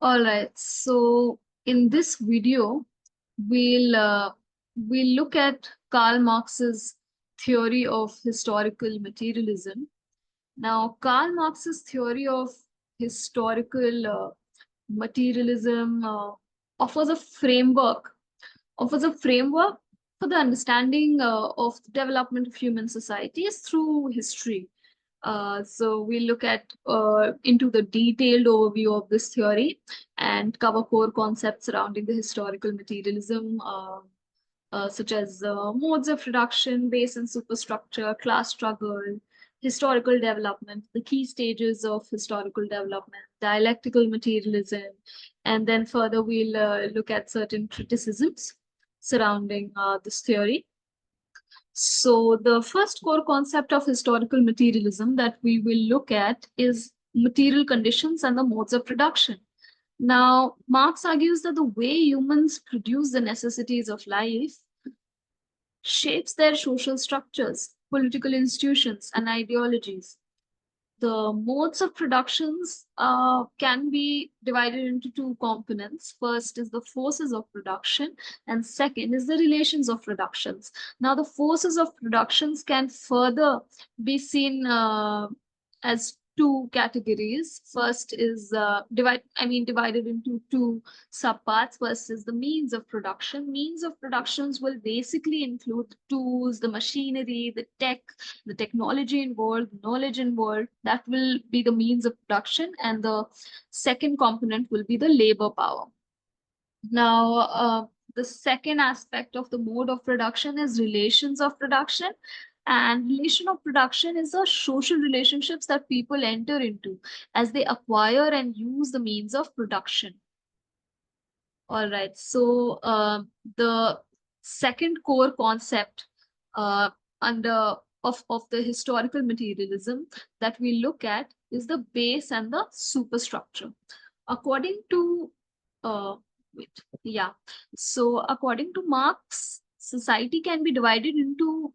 All right. So in this video, we'll uh, we'll look at Karl Marx's theory of historical materialism. Now, Karl Marx's theory of historical materialism offers a framework offers a framework for the understanding of the development of human societies through history. So we look at into the detailed overview of this theory and cover core concepts surrounding the historical materialism, such as modes of production, base and superstructure, class struggle, historical development, the key stages of historical development, dialectical materialism, and then further we'll look at certain criticisms surrounding this theory. So the first core concept of historical materialism that we will look at is material conditions and the modes of production. Now, Marx argues that the way humans produce the necessities of life shapes their social structures, political institutions, and ideologies. The modes of productions can be divided into two components. First is the forces of production, and second is the relations of productions. Now, the forces of productions can further be seen as two categories. First is divided into two subparts. First is the means of production. Means of productions will basically include tools, the machinery, the tech, the technology involved, knowledge involved. That will be the means of production, and the second component will be the labor power. Now, the second aspect of the mode of production is relations of production. And relation of production is the social relationships that people enter into as they acquire and use the means of production. All right. So the second core concept uh, under of the historical materialism that we look at is the base and the superstructure. According to wait, yeah. So according to Marx, society can be divided into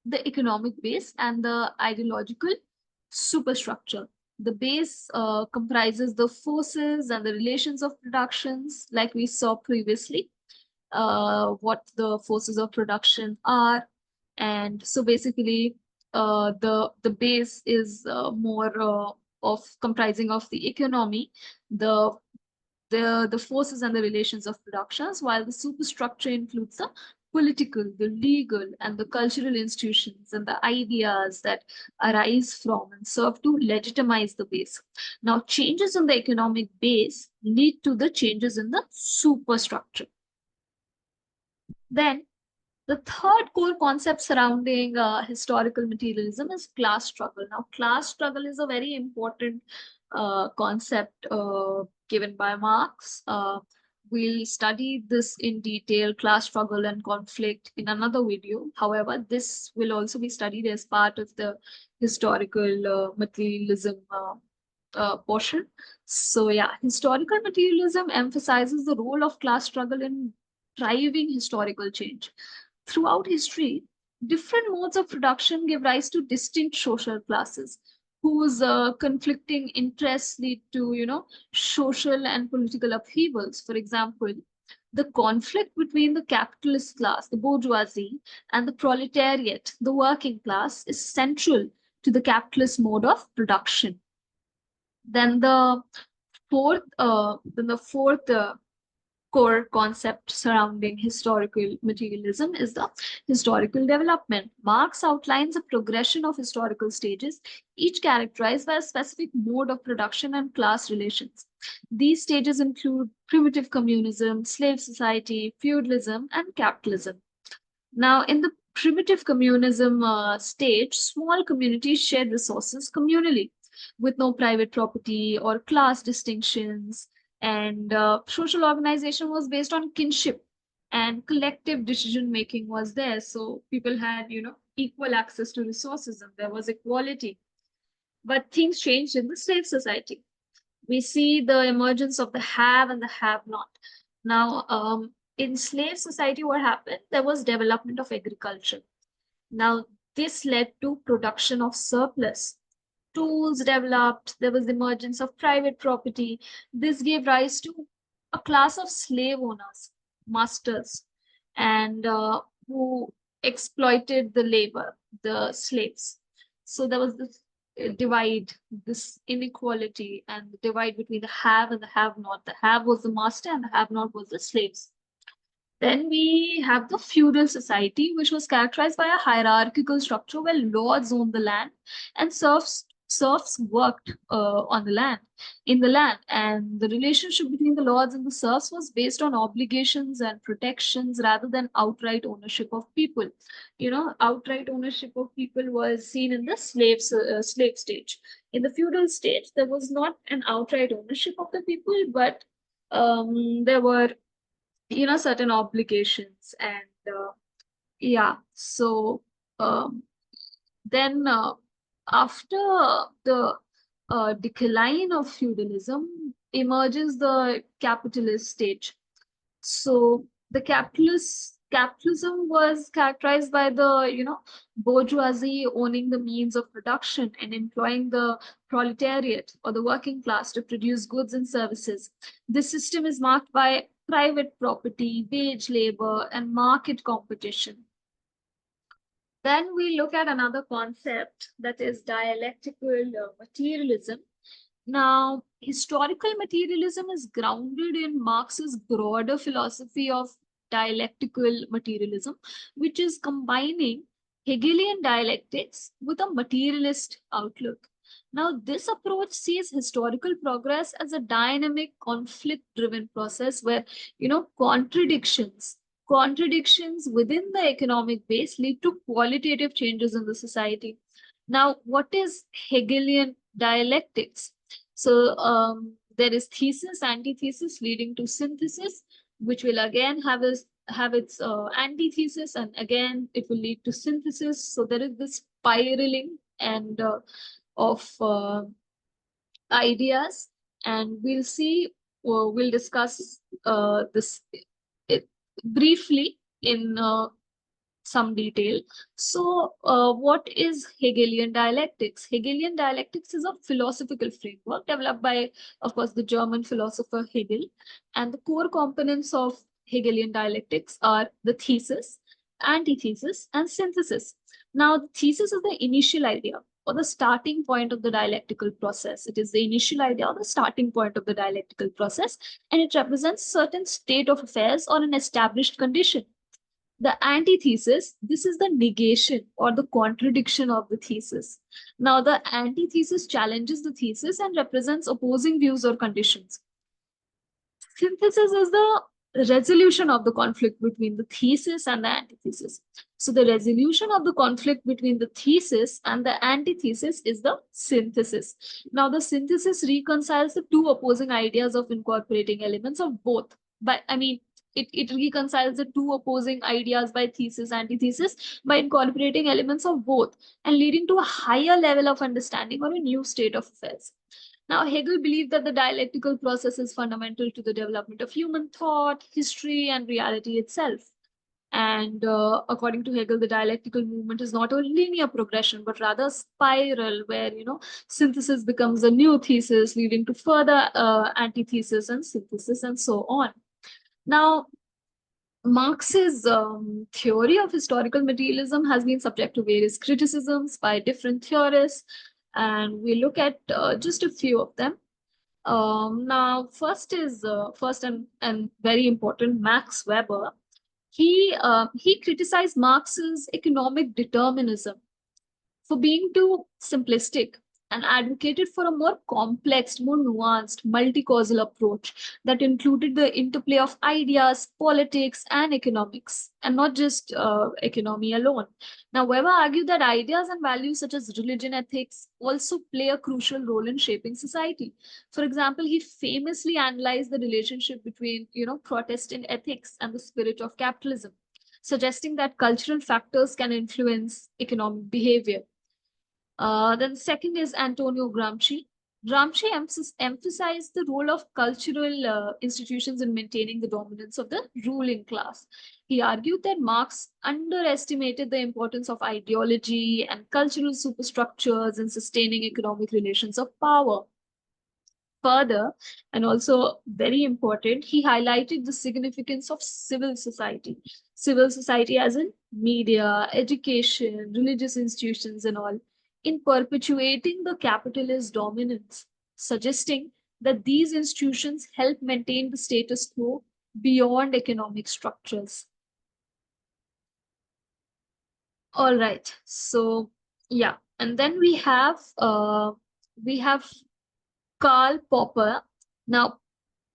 the economic base and the ideological superstructure. The base comprises the forces and the relations of productions, like we saw previously, what the forces of production are. And so basically, the base is more of comprising of the economy, the the forces and the relations of productions, while the superstructure includes the political, the legal, and the cultural institutions and the ideas that arise from and serve to legitimize the base. Now, changes in the economic base lead to the changes in the superstructure. Then, the third core concept surrounding historical materialism is class struggle. Now, class struggle is a very important concept given by Marx. We'll study this in detail, class struggle and conflict, in another video. However, this will also be studied as part of the historical materialism portion. So, yeah, historical materialism emphasizes the role of class struggle in driving historical change. Throughout history, different modes of production give rise to distinct social classes whose conflicting interests lead to, social and political upheavals. For example, the conflict between the capitalist class, the bourgeoisie, and the proletariat, the working class, is central to the capitalist mode of production. Then the fourth core concept surrounding historical materialism is the historical development. Marx outlines a progression of historical stages, each characterized by a specific mode of production and class relations. These stages include primitive communism, slave society, feudalism, and capitalism. Now, in the primitive communism stage, small communities shared resources communally with no private property or class distinctions, and social organization was based on kinship, and collective decision making was there. So people had, equal access to resources and there was equality. But things changed in the slave society. We see the emergence of the have and the have not. Now, in slave society, what happened? There was development of agriculture. Now, this led to production of surplus tools developed, there was the emergence of private property. This gave rise to a class of slave owners, masters, and who exploited the labor, the slaves. So there was this divide, this inequality, and the divide between the have and the have not. The have was the master, and the have not was the slaves. Then we have the feudal society, which was characterized by a hierarchical structure where lords owned the land and serfs worked on the land, in the land. And the relationship between the lords and the serfs was based on obligations and protections rather than outright ownership of people. You know, outright ownership of people was seen in the slave stage. In the feudal stage, there was not an outright ownership of the people, but there were, certain obligations. And yeah, so um, then after the decline of feudalism emerges the capitalist stage. So the capitalism was characterized by the, bourgeoisie owning the means of production and employing the proletariat or the working class to produce goods and services. This system is marked by private property, wage labor, and market competition. Then we look at another concept, that is dialectical materialism. Now, historical materialism is grounded in Marx's broader philosophy of dialectical materialism, which is combining Hegelian dialectics with a materialist outlook. Now, this approach sees historical progress as a dynamic, conflict-driven process where, contradictions within the economic base lead to qualitative changes in the society. Now, what is Hegelian dialectics? So there is thesis, antithesis, leading to synthesis, which will again have its antithesis, and again it will lead to synthesis. So there is this spiraling and of ideas, and we'll discuss this it, briefly in some detail. So, what is Hegelian dialectics? Hegelian dialectics is a philosophical framework developed by, of course, the German philosopher Hegel. And the core components of Hegelian dialectics are the thesis, antithesis, and synthesis. Now, the thesis is the initial idea or the starting point of the dialectical process. It is the initial idea or the starting point of the dialectical process, and it represents certain state of affairs or an established condition. The antithesis, this is the negation or the contradiction of the thesis. Now, the antithesis challenges the thesis and represents opposing views or conditions. Synthesis is the resolution of the conflict between the thesis and the antithesis. So the resolution of the conflict between the thesis and the antithesis is the synthesis. Now, the synthesis reconciles the two opposing ideas of incorporating elements of both. But it reconciles the two opposing ideas by thesis, antithesis, by incorporating elements of both and leading to a higher level of understanding or a new state of affairs. Now, Hegel believed that the dialectical process is fundamental to the development of human thought, history, and reality itself. And according to Hegel, the dialectical movement is not a linear progression, but rather a spiral where, synthesis becomes a new thesis, leading to further antithesis and synthesis and so on. Now, Marx's theory of historical materialism has been subject to various criticisms by different theorists, and we look at just a few of them. Now, first and very important, Max Weber. He criticized Marx's economic determinism for being too simplistic and advocated for a more complex, more nuanced, multi-causal approach that included the interplay of ideas, politics, and economics, and not just economy alone. Now, Weber argued that ideas and values such as religion, ethics also play a crucial role in shaping society. For example, he famously analyzed the relationship between, Protestant ethics and the spirit of capitalism, suggesting that cultural factors can influence economic behavior. Then the second is Antonio Gramsci. Gramsci emphasized the role of cultural institutions in maintaining the dominance of the ruling class. He argued that Marx underestimated the importance of ideology and cultural superstructures in sustaining economic relations of power. Further, and also very important, he highlighted the significance of civil society. Civil society, as in media, education, religious institutions, and all, in perpetuating the capitalist dominance, suggesting that these institutions help maintain the status quo beyond economic structures. All right. So yeah, and then we have Karl Popper. Now,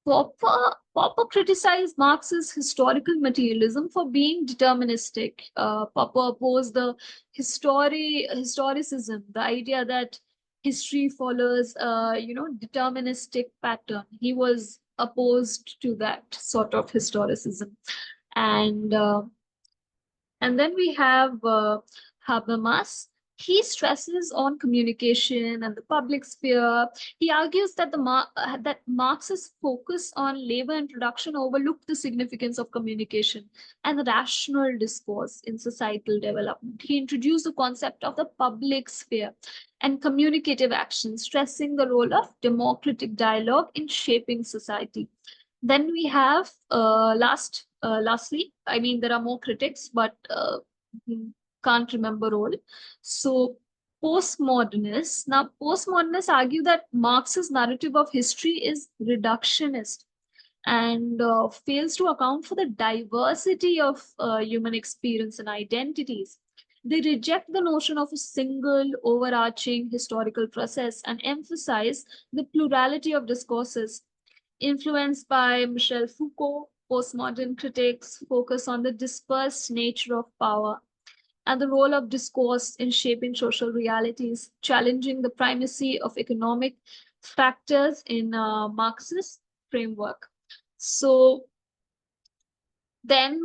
Popper criticized Marx's historical materialism for being deterministic. Popper opposed the historicism, the idea that history follows a deterministic pattern. He was opposed to that sort of historicism, and then we have Habermas. He stresses on communication and the public sphere. He argues that that Marx's focus on labor and production overlooked the significance of communication and the rational discourse in societal development. He introduced the concept of the public sphere and communicative action, stressing the role of democratic dialogue in shaping society. Then we have lastly, I mean, there are more critics, but can't remember all. So postmodernists. Now, postmodernists argue that Marx's narrative of history is reductionist and fails to account for the diversity of human experience and identities. They reject the notion of a single overarching historical process and emphasize the plurality of discourses. Influenced by Michel Foucault, postmodern critics focus on the dispersed nature of power and the role of discourse in shaping social realities, challenging the primacy of economic factors in Marxist framework. So then,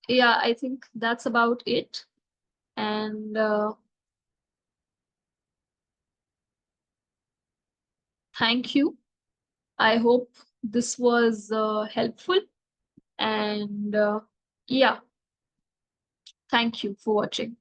yeah, I think that's about it. And thank you. I hope this was helpful. And yeah, thank you for watching.